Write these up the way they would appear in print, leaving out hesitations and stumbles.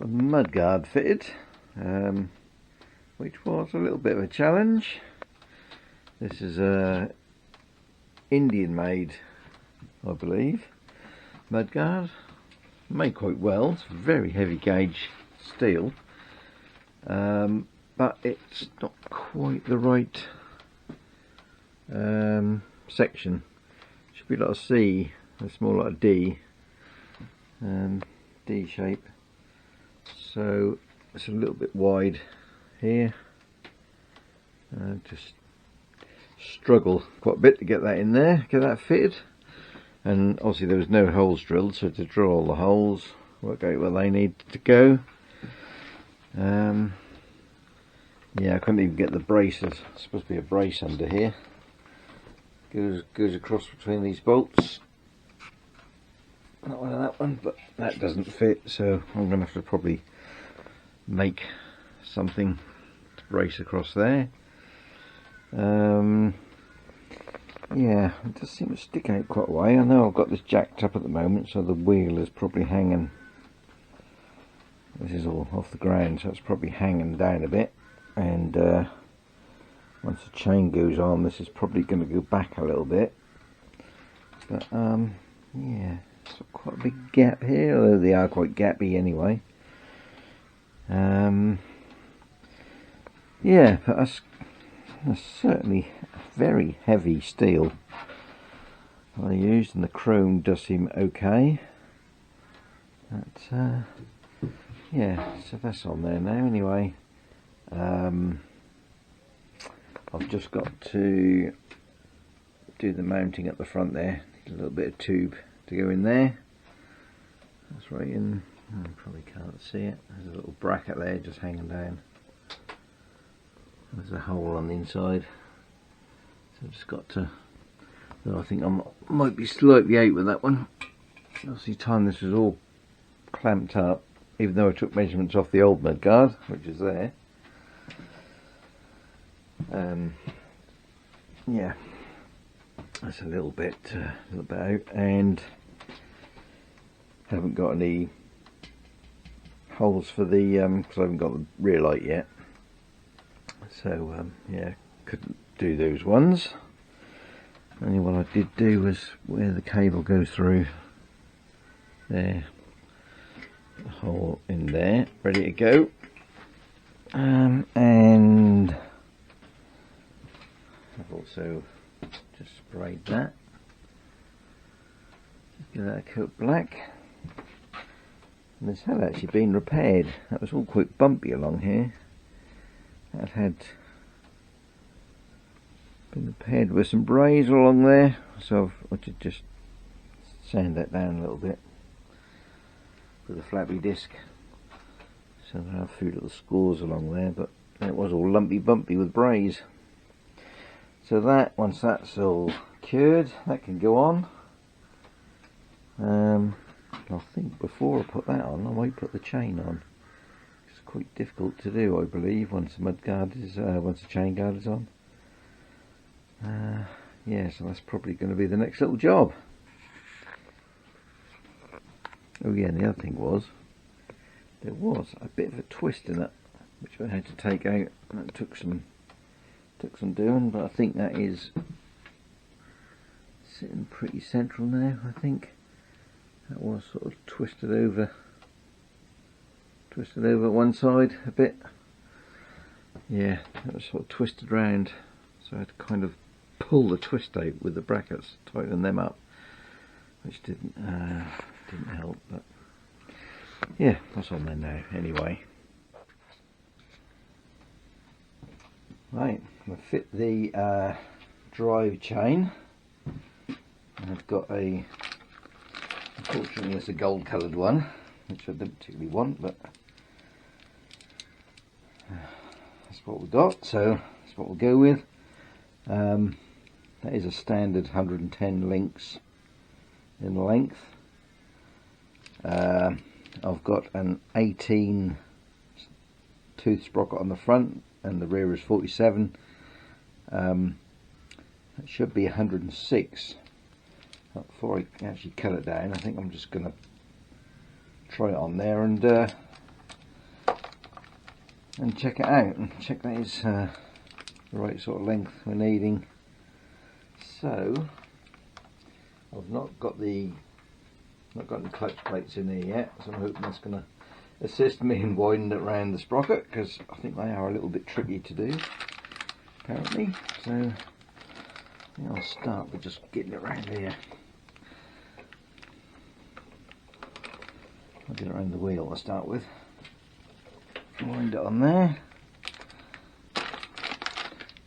mudguard fitted, which was a little bit of a challenge. This is a Indian made, I believe, mudguard, made quite well. It's very heavy gauge steel, but it's not quite the right section. Should be like a C, it's more like a D, D shape. So it's a little bit wide here. Just struggle quite a bit to get that in there, get that fitted. And obviously there was no holes drilled, so to drill all the holes, work out where they need to go. Yeah, I couldn't even get the braces. It's supposed to be a brace under here. Goes across between these bolts. Not one of that one, but that doesn't fit, so I'm going to have to probably make something to brace across there. Yeah, it does seem to stick out quite a way. I know I've got this jacked up at the moment, so the wheel is probably hanging. This is all off the ground, so it's probably hanging down a bit. And once the chain goes on, this is probably going to go back a little bit. But yeah, it's quite a big gap here, although they are quite gappy anyway. Yeah, but that's certainly very heavy steel I used, and the chrome does seem okay. But yeah, so that's on there now anyway. I've just got to do the mounting at the front there. Need a little bit of tube to go in there. That's right in. You probably can't see it. There's a little bracket there just hanging down. There's a hole on the inside. So I've just got to. I think I might be slightly out with that one. Obviously, time this was all clamped up, even though I took measurements off the old mudguard, which is there. Yeah, that's a little bit out, and haven't got any holes for the because I haven't got the rear light yet. So yeah, couldn't do those ones. Only what I did do was where the cable goes through there, the hole in there, ready to go. And I've also just sprayed that. Just give that a coat black. And this had actually been repaired. That was all quite bumpy along here. That had been repaired with some braze along there, so I've got to just sand that down a little bit with a flappy disc. So there are a few little scores along there, but it was all lumpy bumpy with braze. So that, once that's all cured, that can go on. I think before I put that on, I might put the chain on. It's quite difficult to do, I believe, once the mudguard is, once the chain guard is on. Yeah, so that's probably going to be the next little job. Oh yeah, and the other thing was, there was a bit of a twist in it, which I had to take out, and it took some doing, but I think that is sitting pretty central now. I think that was sort of twisted over one side a bit. Yeah, that was sort of twisted round, so I had to kind of pull the twist out with the brackets, tighten them up, which didn't help. But yeah, that's on there now anyway. Right, I'm going to fit the drive chain. I've got a, unfortunately it's a gold coloured one, which I don't particularly want, but that's what we've got, so that's what we'll go with. That is a standard 110 links in length. I've got an 18 tooth sprocket on the front, and the rear is 47. It should be 106. Before I actually cut it down, I think I'm just going to try it on there and and check it out and check that is the right sort of length we're needing. So I've not got the clutch plates in there yet, so I'm hoping that's going to assist me in winding it around the sprocket, because I think they are a little bit tricky to do apparently. So I think I'll start with just getting it around here. I'll get it around the wheel to start with. Wind it on there, so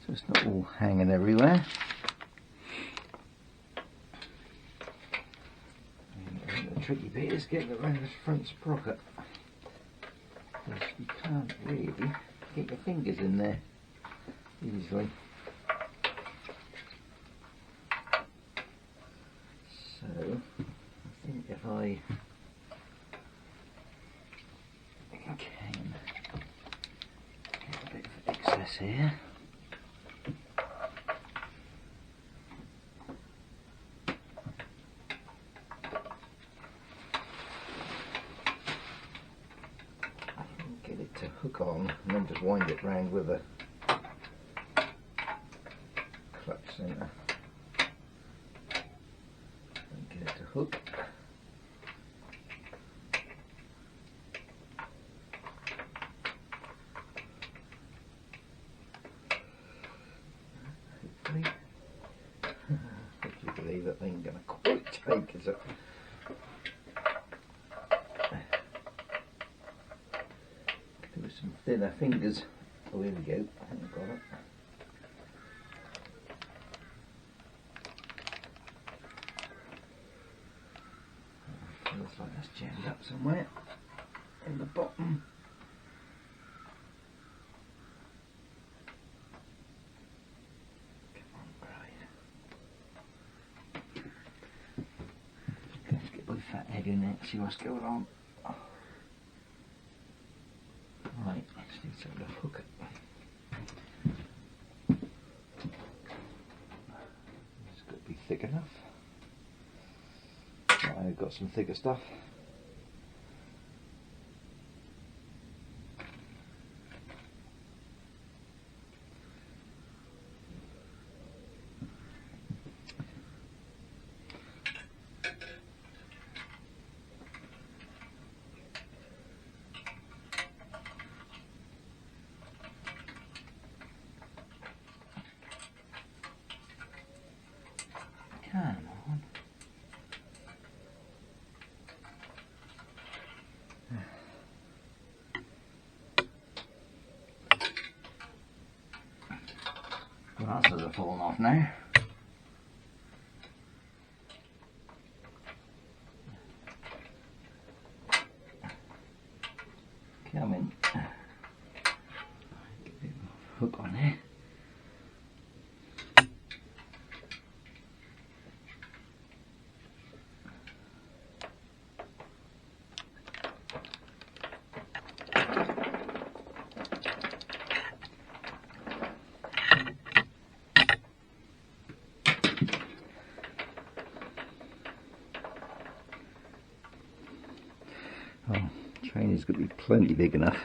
it's not all hanging everywhere. And the tricky bit is getting it around this front sprocket, because you can't really get your fingers in there easily. So I think if I can get a bit of excess here. Get it to hook on and then just wind it round with a clutch centre and get it to hook. Hopefully believe that thing going to quite take, is it? With some thinner fingers. Oh, here we go. I think I've got it. Feels like that's jammed up somewhere in the bottom. Come on, right. Let's get my fat head in there and see what's going on. Right, just need something to hook it. It's got to be thick enough. Right, I've got some thicker stuff. Come on. Glasses are falling off now. Come in. Get a bit of hook on there. Oh, train is going to be plenty big enough.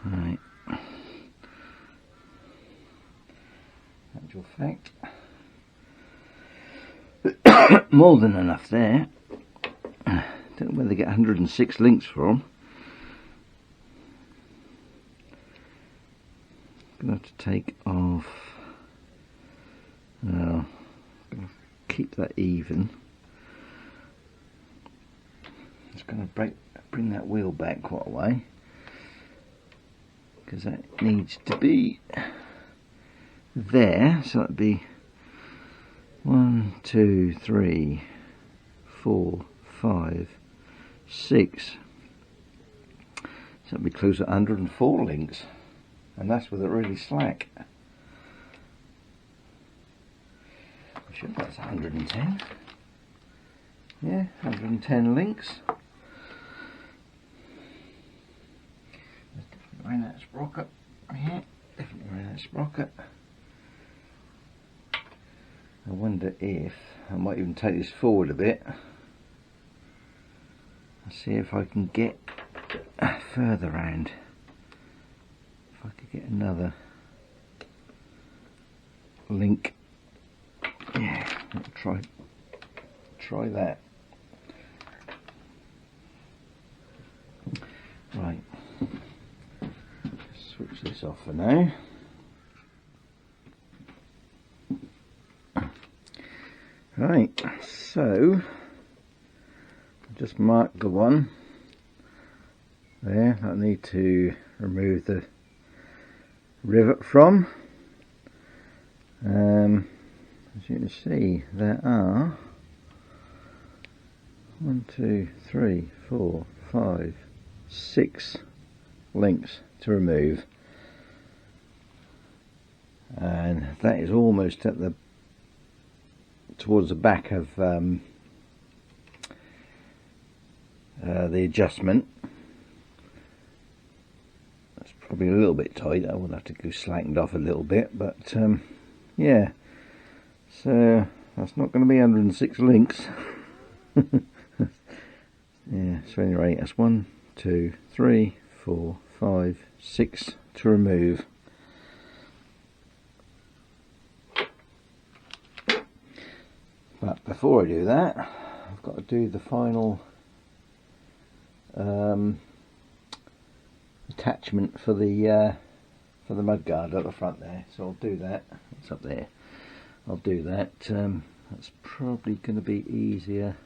Right. Actual fact, more than enough there. Don't know where they get 106 links from. Gonna have to take off. Well, gonna keep that even. It's gonna bring that wheel back quite a way, because that needs to be there. So that'd be 1, 2, 3, 4, 5, 6. So that'd be close to 104 links, and that's with it really slack. I'm sure that's 110. Yeah, 110 links. Let's definitely around that sprocket. Yeah, definitely around that sprocket. I wonder if I might even take this forward a bit Let's see if I can get further round. If I could get another link. Yeah, I'll try that. Right, switch this off for now. Right, so just mark the one there I need to remove the rivet from. As you can see, there are 1, 2, 3, 4, 5, 6 links to remove, and that is almost at towards the back of the adjustment. That's probably a little bit tight. I will have to go slackened off a little bit, but yeah, so that's not going to be 106 links. Yeah, so anyway, that's 1, 2, 3, 4, 5, 6 to remove. But before I do that, I've got to do the final attachment for the mudguard at the front there. So I'll do that. It's up there. I'll do that. That's probably going to be easier.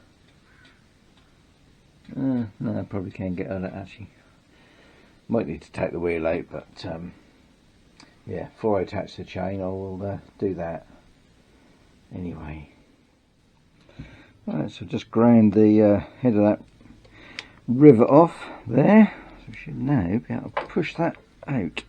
No, I probably can get at it actually. Might need to take the wheel out, but yeah, before I attach the chain, I will do that anyway. Right, so just ground the head of that rivet off there. So we should now be able to push that out.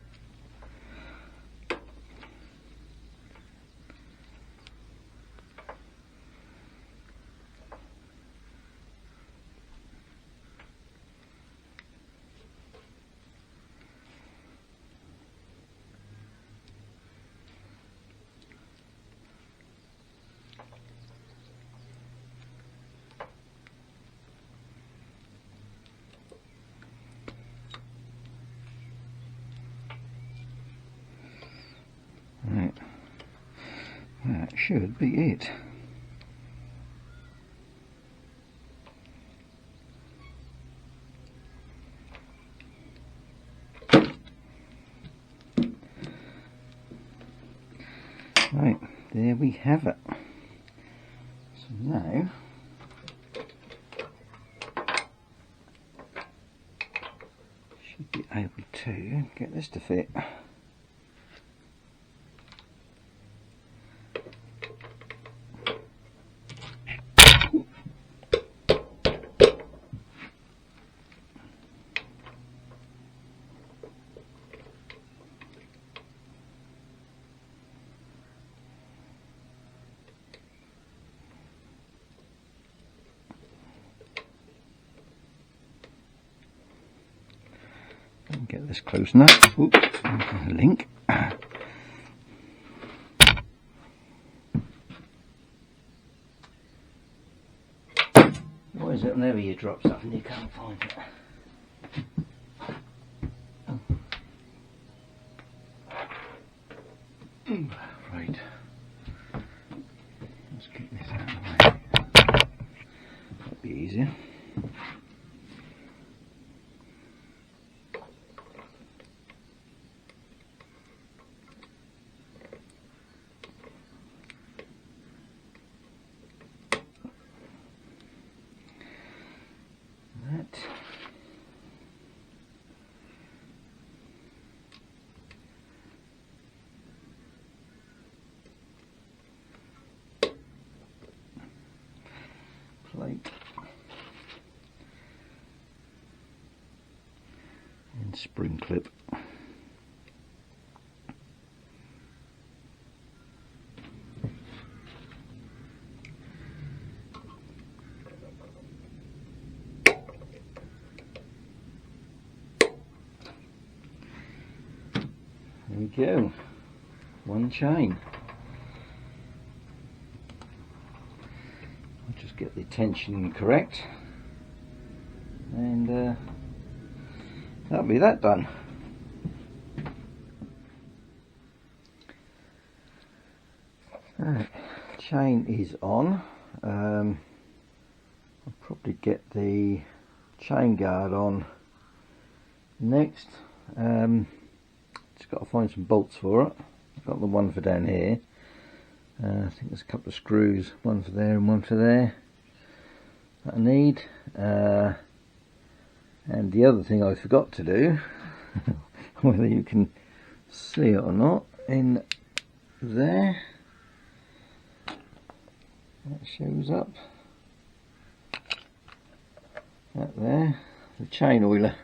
Right, that should be it. Right, there we have it. So now should be able to get this to fit. Get this close enough. Oops, link. Why is it whenever you drop stuff and you can't find it? Right. Let's get this out of the way. That'll be easier. Plate and spring clip. There we go, one chain. I'll just get the tension correct. and that'll be that done. Right, chain is on. I'll probably get the chain guard on next. Just got to find some bolts for it. I've got the one for down here. I think there's a couple of screws, one for there and one for there, that I need. And the other thing I forgot to do, whether you can see it or not, in there, that shows up, that there, the chain oiler.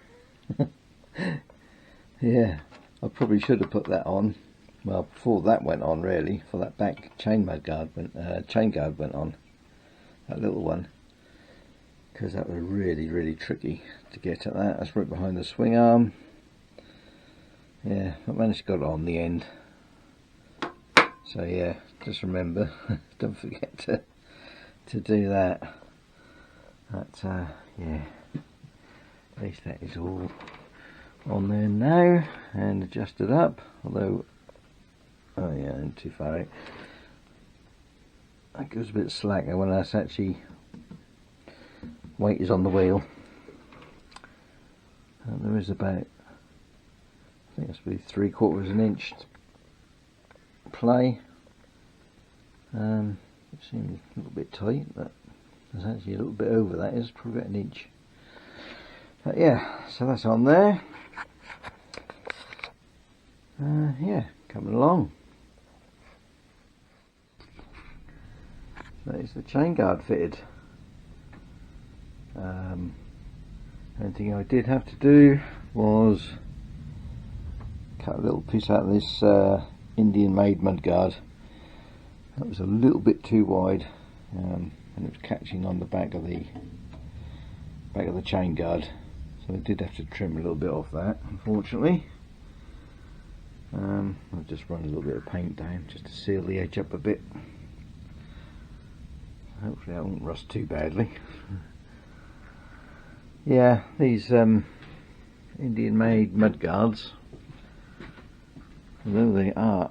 Yeah, I probably should have put that on, well, before that went on really, for that back Chainguard went on, that little one, because that was really tricky to get at that. That's right behind the swing arm. Yeah, I managed to get it on the end. So yeah, just remember, don't forget to do that. But yeah, at least that is all on there now and adjusted up. Although, oh yeah, I'm too far out. That goes a bit slacker when that's actually weight is on the wheel. And there is about, I think it's be 3/4 of an inch play. It seems a little bit tight, but there's actually a little bit over that. Is probably about an inch. But yeah, so that's on there. Yeah, coming along. That is the chain guard fitted. Only thing I did have to do was cut a little piece out of this Indian made mudguard. That was a little bit too wide, and it was catching on the back of the chain guard, so I did have to trim a little bit off that, unfortunately. I'll just run a little bit of paint down just to seal the edge up a bit. Hopefully that won't rust too badly. Yeah, these Indian made mudguards, although they are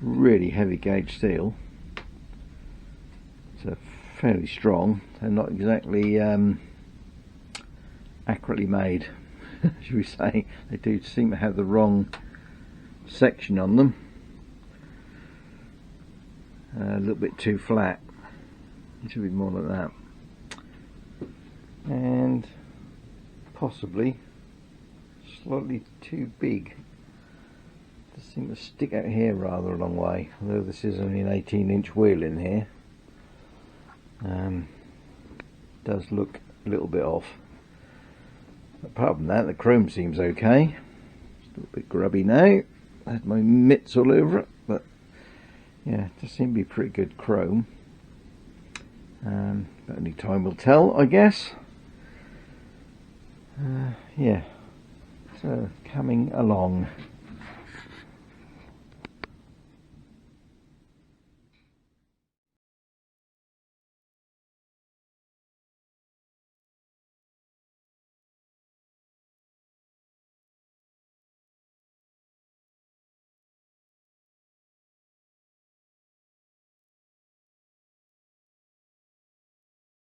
really heavy gauge steel, so fairly strong, they're not exactly accurately made, should we say. They do seem to have the wrong section on them, a little bit too flat. It should be more like that, and possibly slightly too big. Just seem to stick out here rather a long way, although this is only an 18-inch wheel in here. Does look a little bit off. Apart from that, the chrome seems okay. It's a little bit grubby now. I had my mitts all over it, but yeah, it does seem to be pretty good chrome. But only time will tell, I guess. Yeah, so coming along.